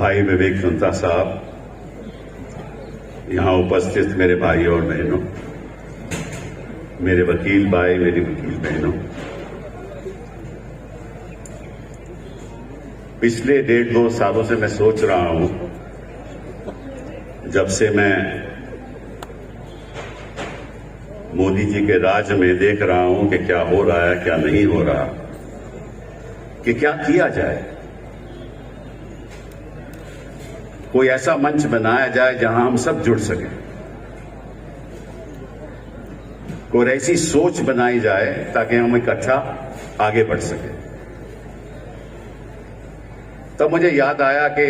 भाई विवेक जुंता साहब, यहां उपस्थित मेरे भाई और बहनों, मेरे वकील भाई, मेरी वकील बहनों, पिछले 1.5-2 सालों से मैं सोच रहा हूं, जब से मैं मोदी जी के राज में देख रहा हूं कि क्या हो रहा है, क्या नहीं हो रहा, कि क्या किया जाए। कोई ऐसा मंच बनाया जाए जहां हम सब जुड़ सकें, कोई ऐसी सोच बनाई जाए ताकि हम इकट्ठा आगे बढ़ सकें। तब मुझे याद आया कि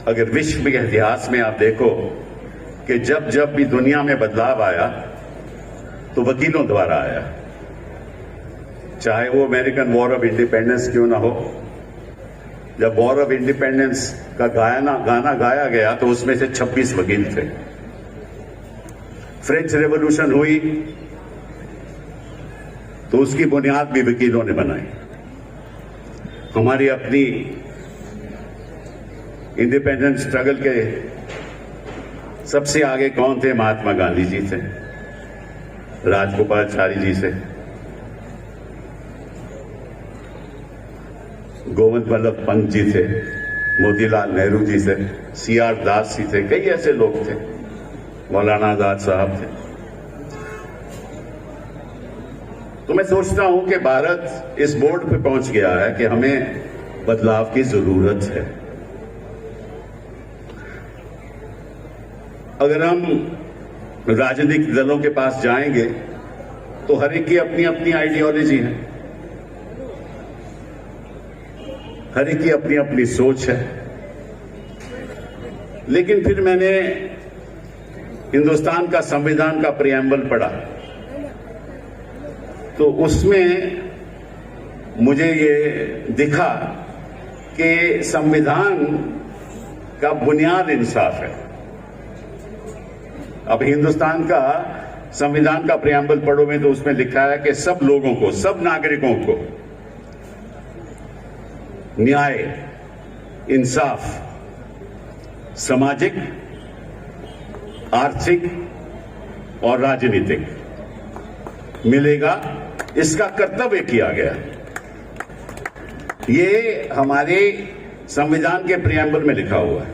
अगर विश्व के इतिहास में आप देखो कि जब जब भी दुनिया में बदलाव आया तो वकीलों द्वारा आया, चाहे वो अमेरिकन वॉर ऑफ इंडिपेंडेंस क्यों ना हो। जब वॉर ऑफ इंडिपेंडेंस का गाना गाया गया तो उसमें से 26 वकील थे। फ्रेंच रेवोल्यूशन हुई तो उसकी बुनियाद भी वकीलों ने बनाई। हमारी अपनी इंडिपेंडेंस स्ट्रगल के सबसे आगे कौन थे? महात्मा गांधी जी थे, राजगोपालाचारी जी से, गोविंद वल्लभ पंत जी थे, मोतीलाल नेहरू जी से, CR दास जी थे, कई ऐसे लोग थे, मौलाना आजाद साहब थे। तो मैं सोचता हूं कि भारत इस बोर्ड पे पहुंच गया है कि हमें बदलाव की जरूरत है। अगर हम राजनीतिक दलों के पास जाएंगे तो हर एक की अपनी अपनी आइडियोलॉजी है, हर एक की अपनी अपनी सोच है। लेकिन फिर मैंने हिंदुस्तान का संविधान का प्रिएम्बल पढ़ा तो उसमें मुझे ये दिखा कि संविधान का बुनियाद इंसाफ है। अब हिंदुस्तान का संविधान का प्रिएम्बल पढ़ोगे तो उसमें लिखा है कि सब लोगों को, सब नागरिकों को न्याय, इंसाफ, सामाजिक, आर्थिक और राजनीतिक मिलेगा, इसका कर्तव्य किया गया। ये हमारे संविधान के प्रिएम्बल में लिखा हुआ है।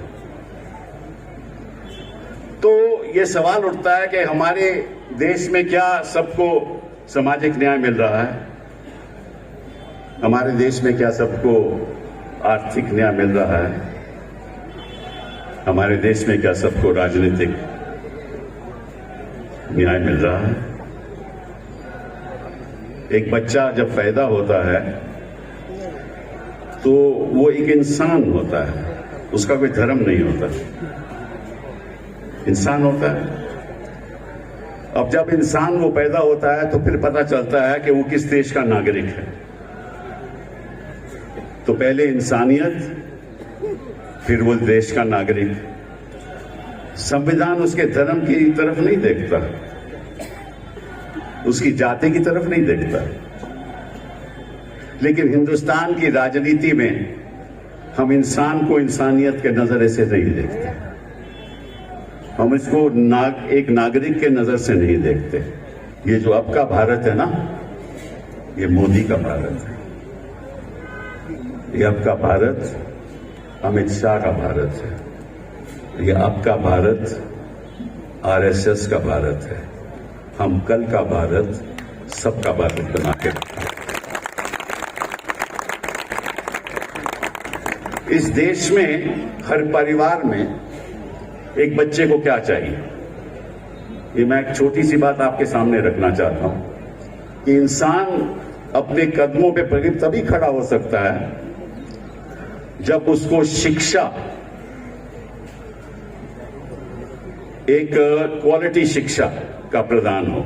तो ये सवाल उठता है कि हमारे देश में क्या सबको सामाजिक न्याय मिल रहा है? हमारे देश में क्या सबको आर्थिक न्याय मिल रहा है? हमारे देश में क्या सबको राजनीतिक न्याय मिल रहा है? एक बच्चा जब पैदा होता है तो वो एक इंसान होता है, उसका कोई धर्म नहीं होता, इंसान होता है। अब जब इंसान वो पैदा होता है तो फिर पता चलता है कि वो किस देश का नागरिक है। तो पहले इंसानियत, फिर वो देश का नागरिक। संविधान उसके धर्म की तरफ नहीं देखता, उसकी जाति की तरफ नहीं देखता। लेकिन हिंदुस्तान की राजनीति में हम इंसान को इंसानियत के नजरिए से नहीं देखते, हम इसको एक नागरिक के नजर से नहीं देखते। ये जो अब का भारत है ना, ये मोदी का भारत है। ये अब का भारत अमित शाह का भारत है। ये अब का भारत RSS का भारत है। हम कल का भारत सबका भारत बना के रखा। इस देश में हर परिवार में एक बच्चे को क्या चाहिए? ये मैं एक छोटी सी बात आपके सामने रखना चाहता हूं कि इंसान अपने कदमों पे तभी खड़ा हो सकता है जब उसको शिक्षा, एक क्वालिटी शिक्षा का प्रदान हो,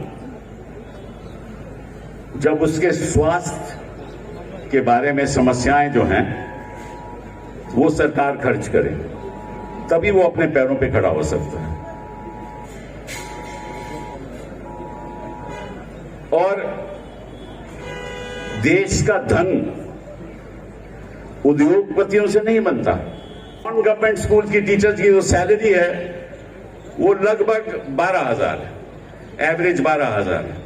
जब उसके स्वास्थ्य के बारे में समस्याएं जो हैं वो सरकार खर्च करे, तभी वो अपने पैरों पे खड़ा हो सकता है। और देश का धन उद्योगपतियों से नहीं बनता। नॉन गवर्नमेंट स्कूल की टीचर्स की जो सैलरी है वो लगभग 12,000 है, एवरेज 12,000 है।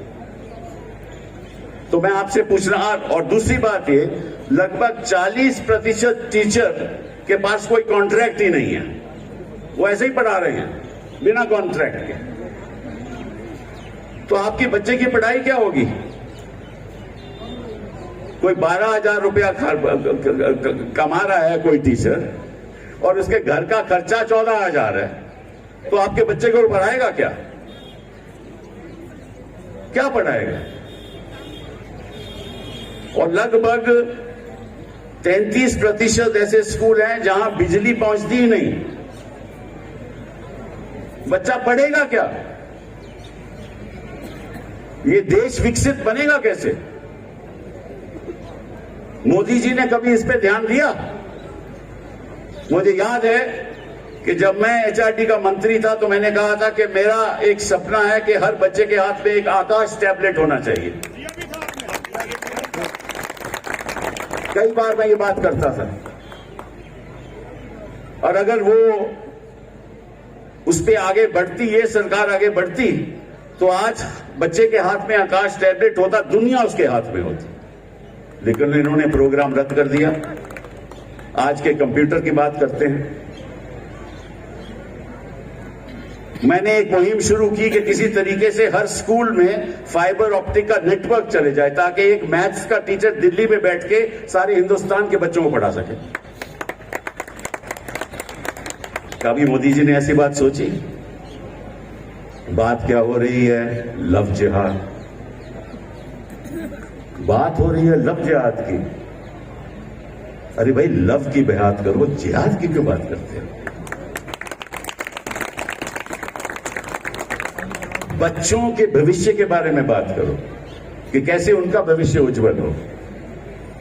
तो मैं आपसे पूछ रहा, और दूसरी बात ये, लगभग 40% टीचर के पास कोई कॉन्ट्रैक्ट ही नहीं है, वो ऐसे ही पढ़ा रहे हैं बिना कॉन्ट्रैक्ट के। तो आपके बच्चे की पढ़ाई क्या होगी? कोई 12,000 रुपया कमा रहा है कोई टीचर और उसके घर का खर्चा 14,000 है, तो आपके बच्चे को पढ़ाएगा क्या? क्या पढ़ाएगा? और लगभग 33% ऐसे स्कूल हैं जहां बिजली पहुंचती ही नहीं। बच्चा पढ़ेगा क्या? ये देश विकसित बनेगा कैसे? मोदी जी ने कभी इस पे ध्यान दिया? मुझे याद है कि जब मैं एचआरडी का मंत्री था तो मैंने कहा था कि मेरा एक सपना है कि हर बच्चे के हाथ में एक आकाश टैबलेट होना चाहिए। कई बार मैं ये बात करता था, और अगर वो उस पे आगे बढ़ती, ये सरकार आगे बढ़ती, तो आज बच्चे के हाथ में आकाश टैबलेट होता, दुनिया उसके हाथ में होती। लेकिन इन्होंने प्रोग्राम रद्द कर दिया। आज के कंप्यूटर की बात करते हैं। मैंने एक मुहिम शुरू की कि किसी तरीके से हर स्कूल में फाइबर ऑप्टिक का नेटवर्क चले जाए, ताकि एक मैथ्स का टीचर दिल्ली में बैठ के सारे हिंदुस्तान के बच्चों को पढ़ा सके। कभी मोदी जी ने ऐसी बात सोची? बात क्या हो रही है? लव जिहाद। बात हो रही है लव जिहाद की। अरे भाई, लव की बात करो, जिहाद की क्यों बात करते हो? बच्चों के भविष्य के बारे में बात करो कि कैसे उनका भविष्य उज्जवल हो,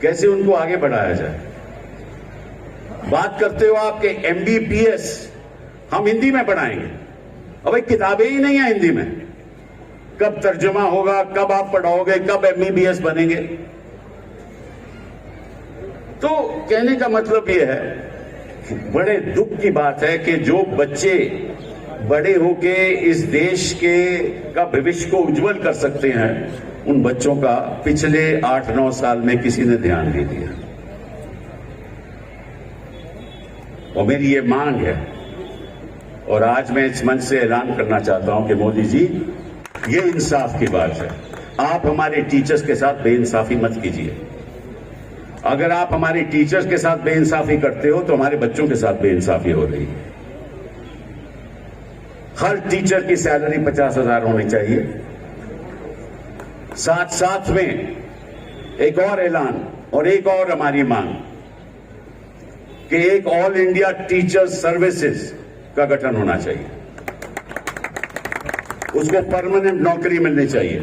कैसे उनको आगे बढ़ाया जाए। बात करते हो आपके MBBS हम हिंदी में पढ़ाएंगे। अब भाई, किताबें ही नहीं है हिंदी में। कब तर्जुमा होगा? कब आप पढ़ाओगे? कब MBBS बनेंगे? तो कहने का मतलब यह है, बड़े दुख की बात है कि जो बच्चे बड़े होके इस देश का भविष्य को उज्जवल कर सकते हैं, उन बच्चों का पिछले 8-9 साल में किसी ने ध्यान नहीं दिया। और मेरी ये मांग है, और आज मैं इस मंच से ऐलान करना चाहता हूं कि मोदी जी, ये इंसाफ की बात है। आप हमारे टीचर्स के साथ बेइंसाफी मत कीजिए। अगर आप हमारे टीचर्स के साथ बेइंसाफी करते हो तो हमारे बच्चों के साथ बेइंसाफी हो रही है। हर टीचर की सैलरी 50,000 होनी चाहिए। साथ साथ में एक और ऐलान और एक और हमारी मांग कि एक ऑल इंडिया टीचर सर्विसेज का गठन होना चाहिए। उसको परमानेंट नौकरी मिलनी चाहिए।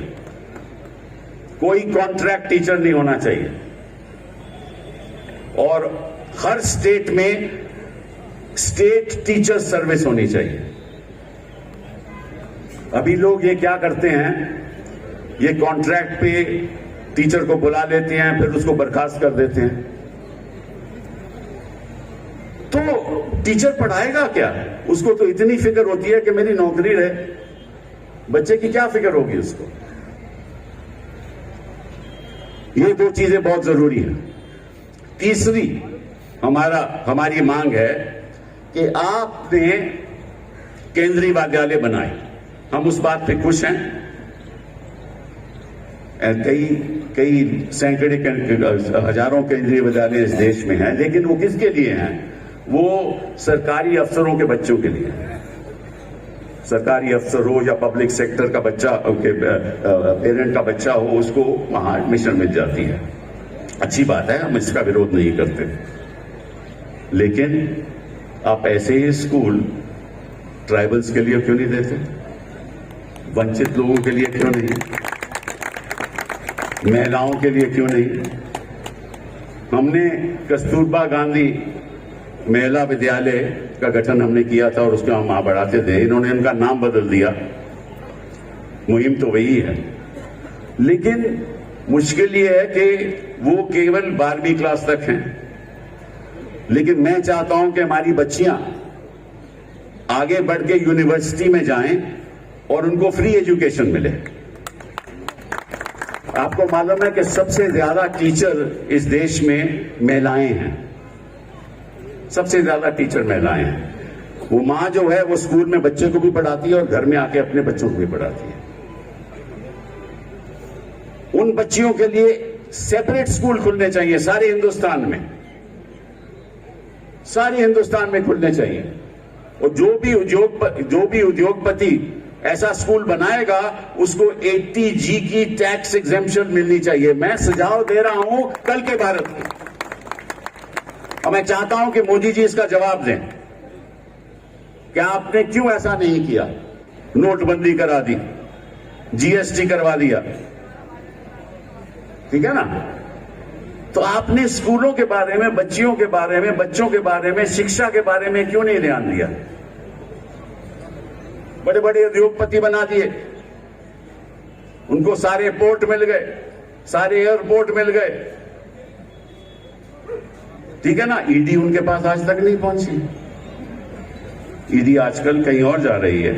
कोई कॉन्ट्रैक्ट टीचर नहीं होना चाहिए। और हर स्टेट में स्टेट टीचर सर्विस होनी चाहिए। अभी लोग ये क्या करते हैं, ये कॉन्ट्रैक्ट पे टीचर को बुला लेते हैं, फिर उसको बर्खास्त कर देते हैं। तो टीचर पढ़ाएगा क्या? उसको तो इतनी फिक्र होती है कि मेरी नौकरी रहे। बच्चे की क्या फिक्र होगी उसको? ये दो चीजें बहुत जरूरी हैं। तीसरी हमारी मांग है कि आपने केंद्रीय विद्यालय बनाए। हम उस बात पे खुश हैं। कई सैकड़े हजारों केंद्रीय विद्यालय इस देश में हैं, लेकिन वो किसके लिए हैं? वो सरकारी अफसरों के बच्चों के लिए हैं। सरकारी अफसर हो या पब्लिक सेक्टर का बच्चा, पेरेंट का बच्चा हो, उसको वहां एडमिशन मिल जाती है। अच्छी बात है, हम इसका विरोध नहीं करते। लेकिन आप ऐसे ही स्कूल ट्राइबल्स के लिए क्यों नहीं देते? वंचित लोगों के लिए क्यों नहीं? महिलाओं के लिए क्यों नहीं? हमने कस्तूरबा गांधी महिला विद्यालय का गठन हमने किया था और उसको हम वहां बढ़ाते थे। इन्होंने उनका नाम बदल दिया। मुहिम तो वही है, लेकिन मुश्किल ये है कि वो केवल 12वीं क्लास तक हैं। लेकिन मैं चाहता हूं कि हमारी बच्चियां आगे बढ़ के यूनिवर्सिटी में जाएं और उनको फ्री एजुकेशन मिले। आपको मालूम है कि सबसे ज्यादा टीचर इस देश में महिलाएं हैं, सबसे ज्यादा टीचर महिलाएं हैं। वो मां जो है वो स्कूल में बच्चे को भी पढ़ाती है और घर में आके अपने बच्चों को भी पढ़ाती है। उन बच्चियों के लिए सेपरेट स्कूल खुलने चाहिए सारे हिंदुस्तान में, सारे हिंदुस्तान में खुलने चाहिए। और जो भी उद्योगपति ऐसा स्कूल बनाएगा उसको 80G की टैक्स एग्जेम्पशन मिलनी चाहिए। मैं सुझाव दे रहा हूं कल के भारत में, और मैं चाहता हूं कि मोदी जी इसका जवाब दें कि आपने क्यों ऐसा नहीं किया। नोटबंदी करा दी, GST करवा दिया, ठीक है ना। तो आपने स्कूलों के बारे में, बच्चियों के बारे में, बच्चों के बारे में, शिक्षा के बारे में क्यों नहीं ध्यान दिया। बड़े बड़े उद्योगपति बना दिए, उनको सारे पोर्ट मिल गए, सारे एयरपोर्ट मिल गए, ठीक है ना। ईडी उनके पास आज तक नहीं पहुंची। ईडी आजकल कहीं और जा रही है,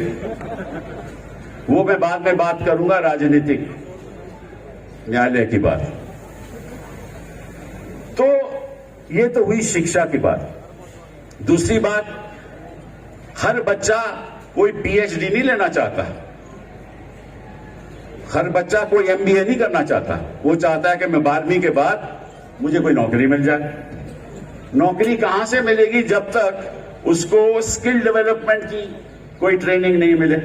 वो मैं बाद में बात करूंगा, राजनीतिक न्यायालय की बात। तो ये तो हुई शिक्षा की बात। दूसरी बात, हर बच्चा कोई PhD नहीं लेना चाहता, हर बच्चा कोई MBA नहीं करना चाहता। वो चाहता है कि मैं 12वीं के बाद मुझे कोई नौकरी मिल जाए। नौकरी कहां से मिलेगी जब तक उसको स्किल डेवलपमेंट की कोई ट्रेनिंग नहीं मिले।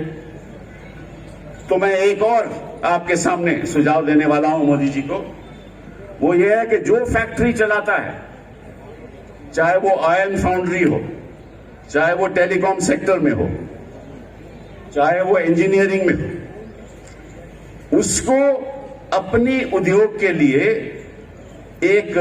तो मैं एक और आपके सामने सुझाव देने वाला हूं मोदी जी को। वो ये है कि जो फैक्ट्री चलाता है, चाहे वो आयरन फाउंड्री हो, चाहे वो टेलीकॉम सेक्टर में हो, चाहे वो इंजीनियरिंग में हो, उसको अपनी उद्योग के लिए एक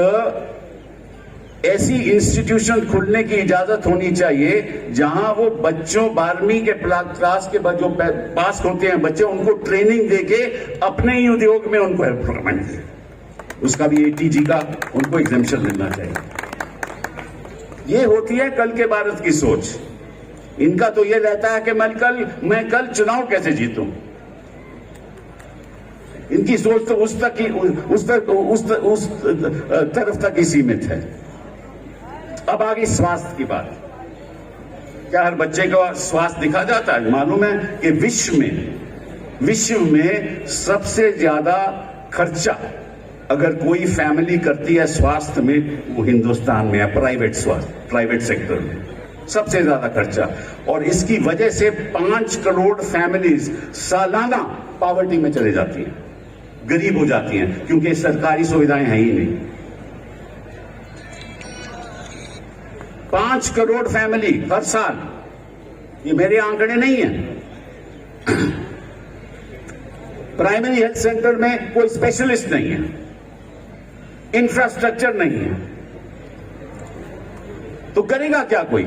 ऐसी इंस्टीट्यूशन खुलने की इजाजत होनी चाहिए जहां वो बच्चों 12वीं के क्लास के बाद जो पास होते हैं बच्चे, उनको ट्रेनिंग देके अपने ही उद्योग में उनको एम्प्लॉयमेंट दे। उसका भी 80G का उनको एग्जेम्पशन मिलना चाहिए। ये होती है कल के भारत की सोच। इनका तो ये रहता है कि मैं कल चुनाव कैसे जीतूं। इनकी सोच तो उस तरफ तक ही सीमित है। अब आगे स्वास्थ्य की बात। क्या हर बच्चे का स्वास्थ्य दिखा जाता है? मालूम है कि विश्व में सबसे ज्यादा खर्चा अगर कोई फैमिली करती है स्वास्थ्य में, वो हिंदुस्तान में है। प्राइवेट सेक्टर में सबसे ज्यादा खर्चा। और इसकी वजह से 5 करोड़ फैमिलीज सालाना पॉवर्टी में चले जाती हैं, गरीब हो जाती हैं, क्योंकि सरकारी सुविधाएं हैं ही नहीं। 5 करोड़ फैमिली हर साल, ये मेरे आंकड़े नहीं है। प्राइमरी हेल्थ सेंटर में कोई स्पेशलिस्ट नहीं है, इंफ्रास्ट्रक्चर नहीं है, तो करेगा क्या कोई?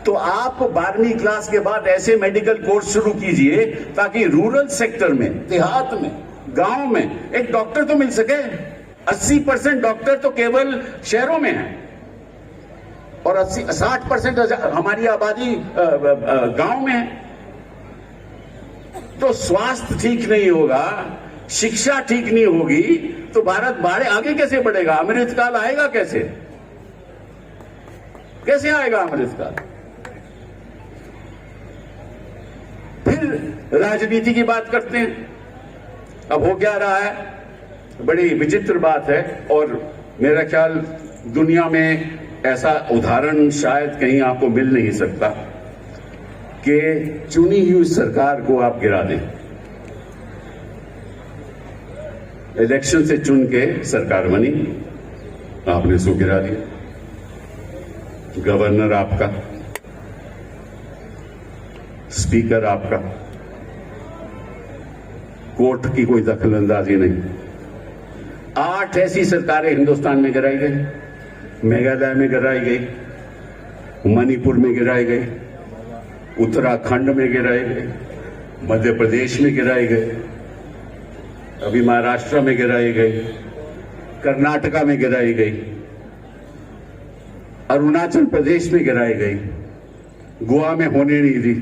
तो आप 12वीं क्लास के बाद ऐसे मेडिकल कोर्स शुरू कीजिए ताकि रूरल सेक्टर में, देहात में, गांव में एक डॉक्टर तो मिल सके। 80% डॉक्टर तो केवल शहरों में है और 60% हमारी आबादी गांव में है। तो स्वास्थ्य ठीक नहीं होगा, शिक्षा ठीक नहीं होगी, तो भारत आगे कैसे बढ़ेगा? अमृतकाल आएगा कैसे? कैसे आएगा अमृतकाल? फिर राजनीति की बात करते हैं। अब हो क्या रहा है, बड़ी विचित्र बात है, और मेरा ख्याल दुनिया में ऐसा उदाहरण शायद कहीं आपको मिल नहीं सकता कि चुनी हुई सरकार को आप गिरा दें। इलेक्शन से चुन के सरकार बनी, आपने उसको गिरा दिया। गवर्नर आपका, स्पीकर आपका, कोर्ट की कोई दखलंदाजी नहीं। 8 ऐसी सरकारें हिंदुस्तान में गिराई गई। मेघालय में गिराई गई, मणिपुर में गिराई गई, उत्तराखंड में गिराई गई, मध्य प्रदेश में गिराई गई, अभी महाराष्ट्र में गिराई गई, कर्नाटका में गिराई गई। अरुणाचल प्रदेश में गिराई गई, गोवा में होने नहीं दी।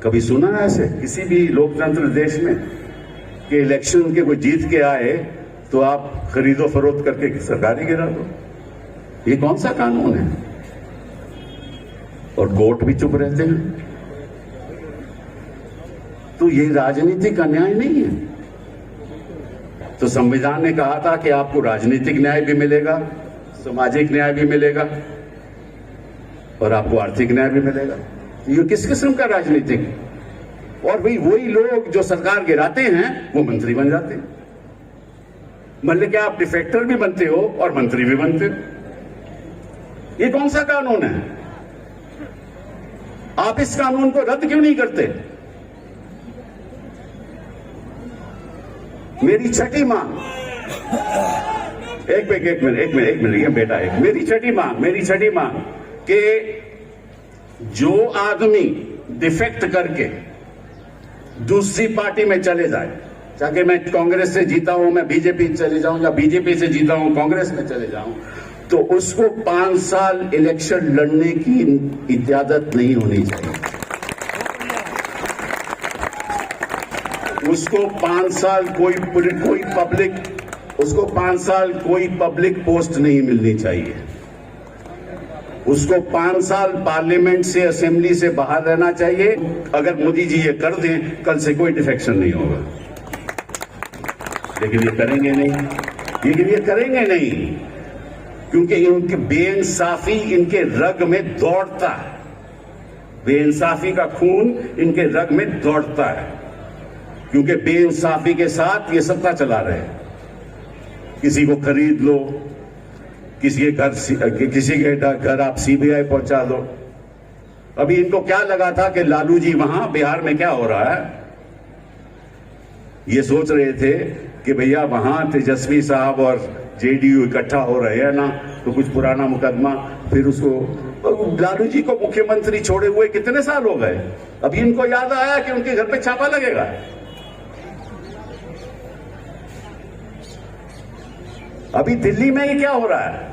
कभी सुना है ऐसे किसी भी लोकतंत्र देश में कि इलेक्शन के कोई जीत के आए तो आप खरीदो फरोख्त करके सरकार ही गिरा दो? ये कौन सा कानून है? और कोर्ट भी चुप रहते हैं। तो ये राजनीतिक अन्याय नहीं है। तो संविधान ने कहा था कि आपको राजनीतिक न्याय भी मिलेगा, सामाजिक न्याय भी मिलेगा और आपको आर्थिक न्याय भी मिलेगा। ये किस किस्म का राजनीतिक? और भाई वही लोग जो सरकार गिराते हैं वो मंत्री बन जाते हैं। मतलब क्या आप डिफेक्टर भी बनते हो और मंत्री भी बनते हो? ये कौन सा कानून है? आप इस कानून को रद्द क्यों नहीं करते? मेरी छठी मांग, एक मिनट ये बेटा है। मेरी छठी मांग कि जो आदमी डिफेक्ट करके दूसरी पार्टी में चले जाए, चाहे मैं कांग्रेस से जीता हूं मैं बीजेपी चले जाऊं या बीजेपी से जीता हूं कांग्रेस में चले जाऊं, तो उसको 5 साल इलेक्शन लड़ने की इजाजत नहीं होनी चाहिए। उसको 5 साल कोई पब्लिक पोस्ट नहीं मिलनी चाहिए। उसको 5 साल पार्लियामेंट से, असेंबली से बाहर रहना चाहिए। अगर मोदी जी ये कर दें, कल से कोई डिफेक्शन नहीं होगा। लेकिन ये करेंगे नहीं, क्योंकि इनकी बेइंसाफी इनके रग में दौड़ता है। बेइंसाफी का खून इनके रग में दौड़ता है, क्योंकि बेइंसाफी के साथ ये सत्ता चला रहे हैं। किसी को खरीद लो, किसी के घर आप सीबीआई पहुंचा दो। अभी इनको क्या लगा था कि लालू जी वहां बिहार में क्या हो रहा है, ये सोच रहे थे कि भैया वहां तेजस्वी साहब और जेडीयू इकट्ठा हो रहे हैं ना, तो कुछ पुराना मुकदमा, फिर उसको लालू जी को मुख्यमंत्री छोड़े हुए कितने साल हो गए। अभी इनको याद आया कि उनके घर पे छापा लगेगा। अभी दिल्ली में ये क्या हो रहा है?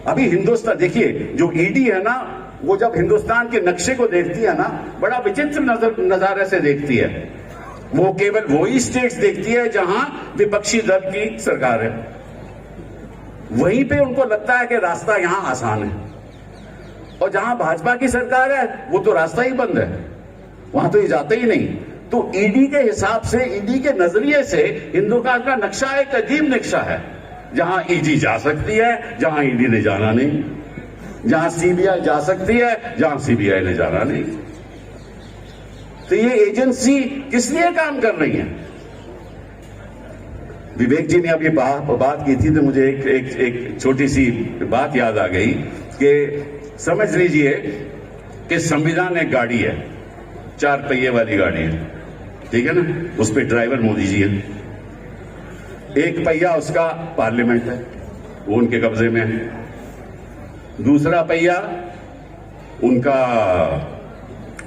अभी हिंदुस्तान देखिए, जो ईडी है ना, वो जब हिंदुस्तान के नक्शे को देखती है ना, बड़ा विचित्र नजारे से देखती है। वो केवल वही स्टेट्स देखती है जहां विपक्षी दल की सरकार है। वहीं पे उनको लगता है कि रास्ता यहां आसान है, और जहां भाजपा की सरकार है वो तो रास्ता ही बंद है, वहां तो ये जाते ही नहीं। तो ईडी के हिसाब से, ईडी के नजरिए से हिंदुस्तान का नक्शा एक अजीब नक्शा है, जहां ईडी जा सकती है, जहां ईडी ने जाना नहीं, जहां सीबीआई जा सकती है, जहां सीबीआई ने जाना नहीं। तो ये एजेंसी किस लिए काम कर रही है? विवेक जी ने अभी बात की थी तो मुझे एक छोटी सी बात याद आ गई कि समझ लीजिए कि संविधान एक गाड़ी है, 4 पहिए वाली गाड़ी है, ठीक है ना, उस पे ड्राइवर मोदी जी है। एक पहिया उसका पार्लियामेंट है, वो उनके कब्जे में है। दूसरा पहिया उनका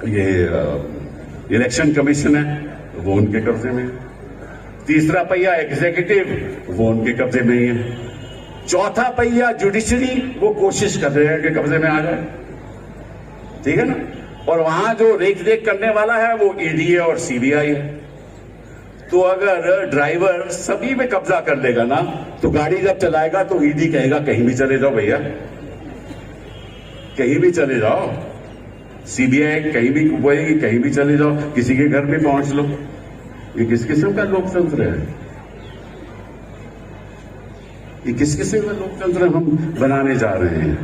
ये इलेक्शन कमीशन है, वो उनके कब्जे में है। तीसरा पहिया एग्जीक्यूटिव, वो उनके कब्जे में ही है। चौथा पहिया जुडिशरी, वो कोशिश कर रहे हैं कि कब्जे में आ जाए, ठीक है ना। और वहां जो रेख करने वाला है वो ईडी है और सीबीआई है। तो अगर ड्राइवर सभी में कब्जा कर लेगा ना, तो गाड़ी जब चलाएगा तो ईडी कहेगा कहीं भी चले जाओ भैया, कहीं भी चले जाओ। सीबीआई कहीं भी बोलेगी कहीं भी चले जाओ, किसी के घर भी पहुंच लो। ये किस किस्म का लोकतंत्र है? ये किस किस्म का लोकतंत्र हम बनाने जा रहे हैं?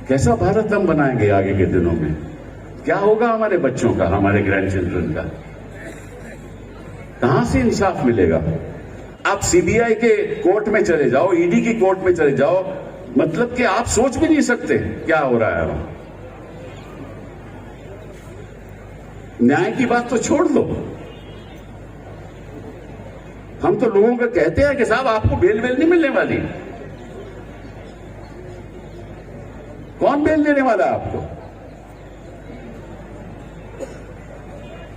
कैसा भारत हम बनाएंगे आगे के दिनों में? क्या होगा हमारे बच्चों का, हमारे ग्रैंड चिल्ड्रन का? कहां से इंसाफ मिलेगा? आप सीबीआई के कोर्ट में चले जाओ, ईडी की कोर्ट में चले जाओ, मतलब कि आप सोच भी नहीं सकते क्या हो रहा है। न्याय की बात तो छोड़ दो, हम तो लोगों को कहते हैं कि साहब आपको बेल नहीं मिलने वाली। कौन बेल देने वाला है आपको?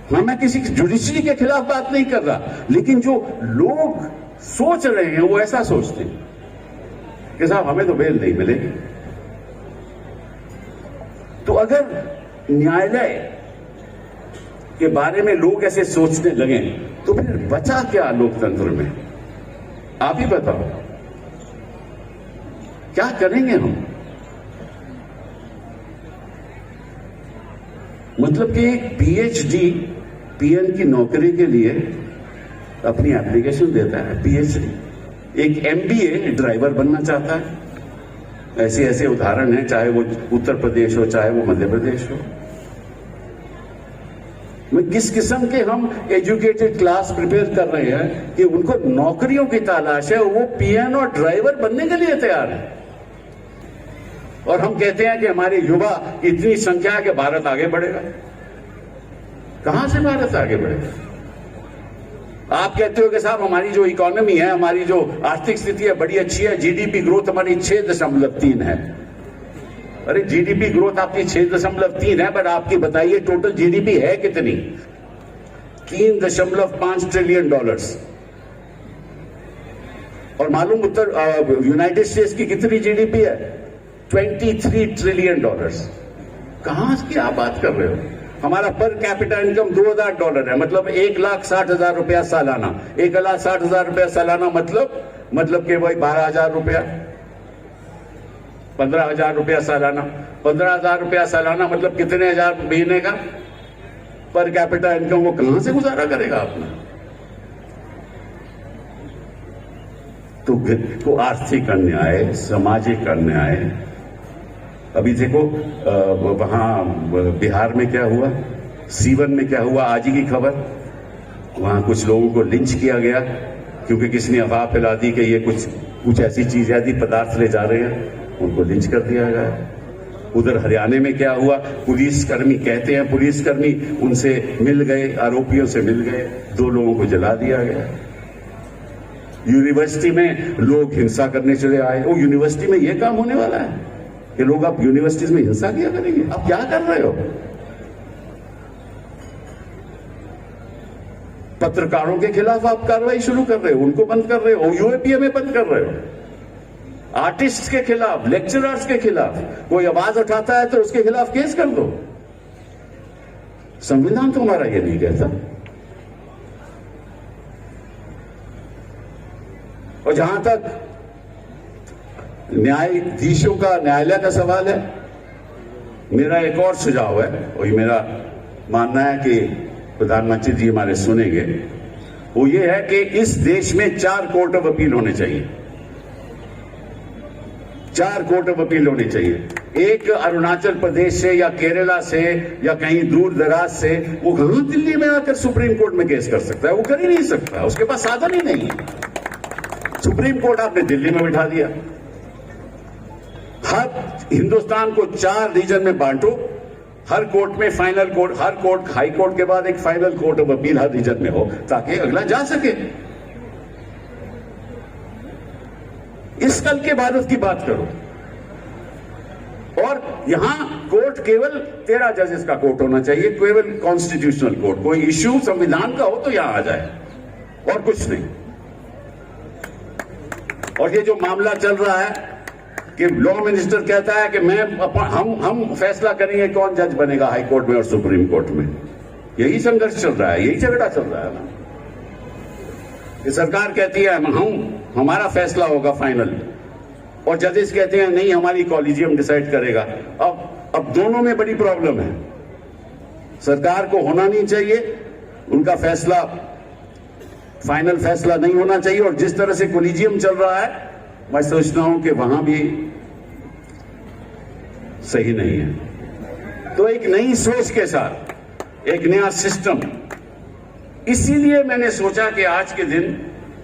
हाँ, मैं किसी जुडिशरी के खिलाफ बात नहीं कर रहा, लेकिन जो लोग सोच रहे हैं, वो ऐसा सोचते हैं कि साहब हमें तो बेल नहीं मिलेगी। तो अगर न्यायालय के बारे में लोग ऐसे सोचने लगे तो फिर बचा क्या लोकतंत्र में? आप ही बताओ, क्या करेंगे हम? मतलब कि एक पीएचडी पीएन की नौकरी के लिए अपनी एप्लीकेशन देता है, पीएचडी। एक एमबीए ड्राइवर बनना चाहता है। ऐसे ऐसे उदाहरण हैं, चाहे वो उत्तर प्रदेश हो चाहे वो मध्य प्रदेश हो। किस किस्म के हम एजुकेटेड क्लास प्रिपेयर कर रहे हैं कि उनको नौकरियों की तलाश है, वो पीएन और ड्राइवर बनने के लिए तैयार है। और हम कहते हैं कि हमारे युवा इतनी संख्या है कि भारत आगे बढ़ेगा। कहां से भारत आगे बढ़ेगा? आप कहते हो कि साहब हमारी जो इकोनॉमी है, हमारी जो आर्थिक स्थिति है बड़ी अच्छी है, जीडीपी ग्रोथ हमारी 6.3 है। अरे जीडीपी ग्रोथ आपकी 6.3 है, बट आपकी बताइए टोटल जीडीपी है कितनी? $3.5 ट्रिलियन। और मालूम यूनाइटेड स्टेट्स की कितनी जीडीपी है? $23 ट्रिलियन। कहां की आप बात कर रहे हो? हमारा पर कैपिटा इनकम $2,000 है, मतलब 1,60,000 रुपया सालाना। 1,60,000 रुपया सालाना मतलब कि वही 12,000 रुपया, 15,000 रुपया सालाना। 15,000 रुपया सालाना मतलब कितने हजार महीने का पर कैपिटा इनकम? वो कहां से गुजारा करेगा अपना? तो आर्थिक अन्याय, सामाजिक अन्याय। अभी देखो वहां बिहार में क्या हुआ, सीवन में क्या हुआ, आज ही की खबर। वहां कुछ लोगों को लिंच किया गया क्योंकि किसी ने अफवाह फैला दी कि ये कुछ ऐसी चीज ऐसी पदार्थ ले जा रहे हैं, उनको लिंच कर दिया गया। उधर हरियाणा में क्या हुआ, पुलिसकर्मी कहते हैं पुलिसकर्मी उनसे मिल गए, आरोपियों से मिल गए, 2 लोगों को जला दिया गया। यूनिवर्सिटी में लोग हिंसा करने चले आए। वो यूनिवर्सिटी में यह काम होने वाला है कि लोग आप यूनिवर्सिटीज में हिंसा किया करेंगे? आप क्या कर रहे हो? पत्रकारों के खिलाफ आप कार्रवाई शुरू कर रहे हो, उनको बंद कर रहे हो, यूएपीए में बंद कर रहे हो। आर्टिस्ट के खिलाफ, लेक्चरर्स के खिलाफ कोई आवाज उठाता है तो उसके खिलाफ केस कर दो। संविधान तो हमारा ये नहीं कहता। और जहां तक न्यायाधीशों का, न्यायालय का सवाल है, मेरा एक और सुझाव है, और मेरा मानना है कि प्रधानमंत्री जी हमारे सुनेंगे। वो ये है कि इस देश में 4 कोर्ट ऑफ अपील होने चाहिए। 4 कोर्ट ऑफ अपील होने चाहिए। एक अरुणाचल प्रदेश से या केरला से या कहीं दूर दराज से, वो कहां दिल्ली में आकर सुप्रीम कोर्ट में केस कर सकता है? वो कर ही नहीं सकता, उसके पास साधन ही नहीं है। सुप्रीम कोर्ट आपने दिल्ली में बिठा दिया। हर हिंदुस्तान को 4 रीजन में बांटो, हर कोर्ट में फाइनल कोर्ट, हर कोर्ट, हाई कोर्ट के बाद एक फाइनल कोर्ट ऑफ अपील हर रीजन में हो, ताकि अगला जा सके। इस कल के भारत की बात करो। और यहां कोर्ट केवल 13 जजेस का कोर्ट होना चाहिए, केवल कॉन्स्टिट्यूशनल कोर्ट। कोई इश्यू संविधान का हो तो यहां आ जाए, और कुछ नहीं। और ये जो मामला चल रहा है कि लॉ मिनिस्टर कहता है कि हम फैसला करेंगे कौन जज बनेगा हाई कोर्ट में और सुप्रीम कोर्ट में, यही संघर्ष चल रहा है, यही झगड़ा चल रहा है ना। कि सरकार कहती है हमारा फैसला होगा फाइनल, और जजेस कहते हैं नहीं, हमारी कॉलेजियम डिसाइड करेगा। अब दोनों में बड़ी प्रॉब्लम है। सरकार को होना नहीं चाहिए, उनका फैसला फाइनल फैसला नहीं होना चाहिए, और जिस तरह से कॉलेजियम चल रहा है मैं सोचता हूं कि वहां भी सही नहीं है। तो एक नई सोच के साथ एक नया सिस्टम, इसीलिए मैंने सोचा कि आज के दिन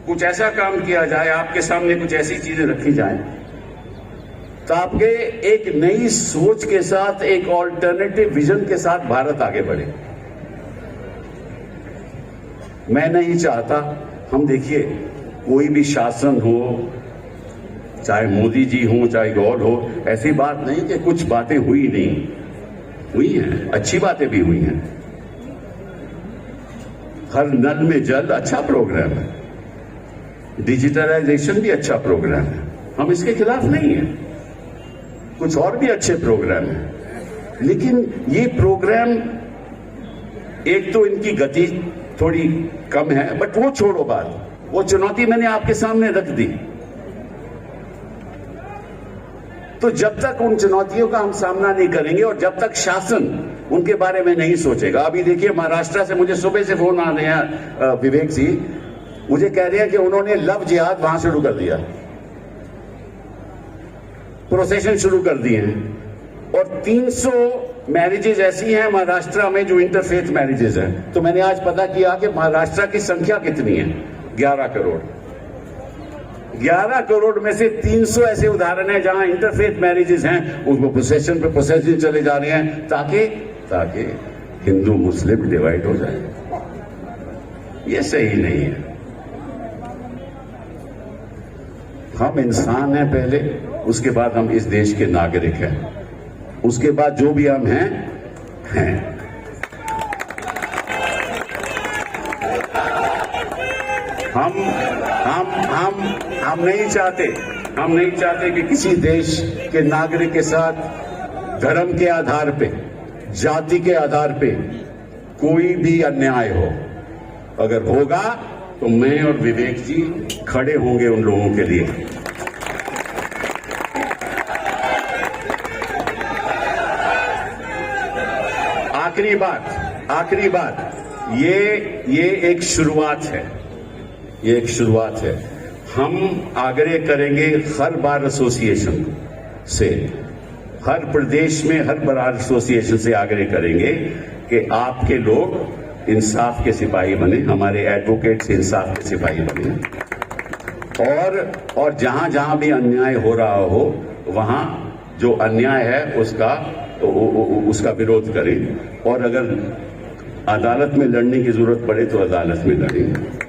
कुछ ऐसा काम किया जाए, आपके सामने कुछ ऐसी चीजें रखी जाएं ताकि एक नई सोच के साथ, एक ऑल्टरनेटिव विजन के साथ भारत आगे बढ़े। मैं नहीं चाहता, हम देखिए कोई भी शासन हो, चाहे मोदी जी हो चाहे गौर हो, ऐसी बात नहीं कि कुछ बातें हुई नहीं, हुई हैं, अच्छी बातें भी हुई हैं। हर नल में जल अच्छा प्रोग्राम है, डिजिटलाइजेशन भी अच्छा प्रोग्राम है, हम इसके खिलाफ नहीं है। कुछ और भी अच्छे प्रोग्राम हैं, लेकिन ये प्रोग्राम एक तो इनकी गति थोड़ी कम है, बट वो छोड़ो बात, वो चुनौती मैंने आपके सामने रख दी। तो जब तक उन चुनौतियों का हम सामना नहीं करेंगे और जब तक शासन उनके बारे में नहीं सोचेगा, अभी देखिए महाराष्ट्र से मुझे सुबह से फोन आ रहे हैं विवेक जी, मुझे कह रहे हैं कि उन्होंने लव जिहाद वहां शुरू कर दिया, प्रोसेशन शुरू कर दिए हैं और 300 मैरिजेज ऐसी हैं महाराष्ट्र में जो इंटरफेथ मैरिजेज हैं। तो मैंने आज पता किया कि महाराष्ट्र की संख्या कितनी है, 11 करोड़। 11 करोड़ में से 300 ऐसे उदाहरण हैं जहां इंटरफेथ मैरिजेज हैं, उनको प्रोसेशन पे प्रोसेशन चले जा रहे हैं ताकि हिंदू मुस्लिम डिवाइड हो जाए। ये सही नहीं है। हम इंसान हैं पहले, उसके बाद हम इस देश के नागरिक हैं, उसके बाद जो भी हम हैं। हम नहीं चाहते कि किसी देश के नागरिक के साथ धर्म के आधार पे, जाति के आधार पे कोई भी अन्याय हो। अगर होगा तो मैं और विवेक जी खड़े होंगे उन लोगों के लिए। आखिरी बात, ये एक शुरुआत है। हम आग्रह करेंगे हर बार एसोसिएशन से, हर प्रदेश में हर बार एसोसिएशन से आग्रह करेंगे कि आपके लोग इंसाफ के सिपाही बने, हमारे एडवोकेट्स इंसाफ के सिपाही बने और जहां जहां भी अन्याय हो रहा हो वहां जो अन्याय है उसका विरोध करें और अगर अदालत में लड़ने की जरूरत पड़े तो अदालत में लड़ेंगे।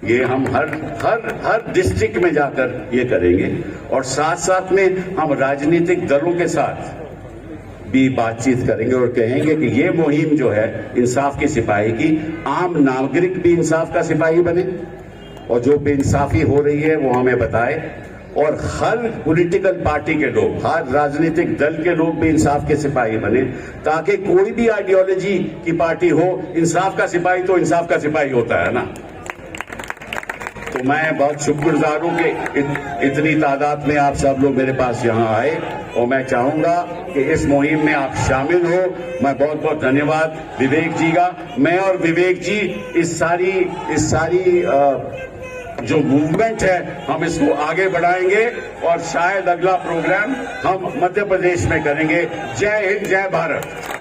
ये हम हर डिस्ट्रिक्ट में जाकर ये करेंगे और साथ साथ में हम राजनीतिक दलों के साथ भी बातचीत करेंगे और कहेंगे कि ये मुहिम जो है इंसाफ के सिपाही की, आम नागरिक भी इंसाफ का सिपाही बने और जो बेइंसाफी हो रही है वो हमें बताए और हर पॉलिटिकल पार्टी के लोग, हर राजनीतिक दल के लोग भी इंसाफ के सिपाही बने ताकि कोई भी आइडियोलॉजी की पार्टी हो, इंसाफ का सिपाही तो इंसाफ का सिपाही होता है ना। तो मैं बहुत शुक्रगुजार हूं कि इतनी तादाद में आप सब लोग मेरे पास यहां आए और मैं चाहूंगा कि इस मुहिम में आप शामिल हो। मैं बहुत बहुत धन्यवाद विवेक जी का। मैं और विवेक जी इस सारी जो मूवमेंट है हम इसको आगे बढ़ाएंगे और शायद अगला प्रोग्राम हम मध्य प्रदेश में करेंगे। जय हिंद, जय भारत।